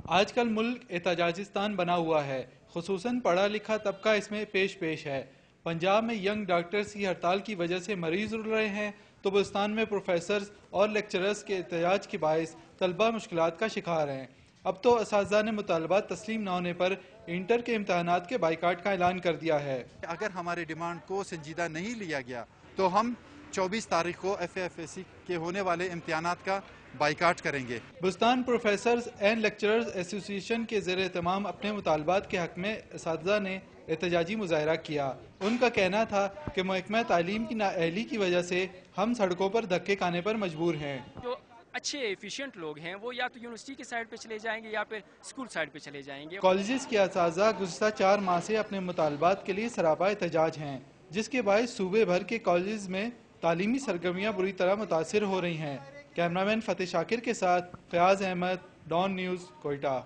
آج کل ملک احتجاجستان بنا ہوا ہے، خصوصاً پڑھا لکھا طبقہ اس میں پیش ہے۔ پنجاب میں ینگ ڈاکٹرز کی ہڑتال کی وجہ سے مریض رل رہے ہیں تو بلوچستان میں پروفیسرز اور لیکچررز کے احتجاج کے باعث طلبہ مشکلات کا شکار ہیں۔ اب تو اساتذہ نے مطالبات تسلیم نہ ہونے پر انٹر کے امتحانات کے بائیکاٹ کا اعلان کر دیا ہے۔ اگر ہمارے ڈیمانڈ کو سنجیدہ نہیں لیا گیا تو ہم 24 تاریخ کو FAFSC کے ہونے والے امتحانات کا بائیکاٹ کریں گے۔ بلوچستان پروفیسرز اینڈ لیکچررز ایسوسی ایشن کے زیر اہتمام اپنے مطالبات کے حق میں اساتذہ نے احتجاجی مظاہرہ کیا۔ ان کا کہنا تھا کہ محکمہ تعلیم کی نااہلی کی وجہ سے ہم سڑکوں پر دھکے کھانے پر مجبور ہیں۔ جو اچھے ایفیشینٹ لوگ ہیں وہ یا تو یونیورسٹی کی سائڈ پہ چلے جائیں گے یا پھر اسکول سائڈ پہ چلے جائیں گے۔ کالجز کے اساتذہ گزشتہ 4 ماہ سے اپنے مطالبات کے لیے سراپا احتجاج ہیں، جس کے باعث صوبے بھر کے کالجز میں تعلیمی سرگرمیاں بری طرح متاثر ہو رہی ہیں۔ کیمرامین فتح شاکر کے ساتھ فیاض احمد، ڈان نیوز، کوئٹہ۔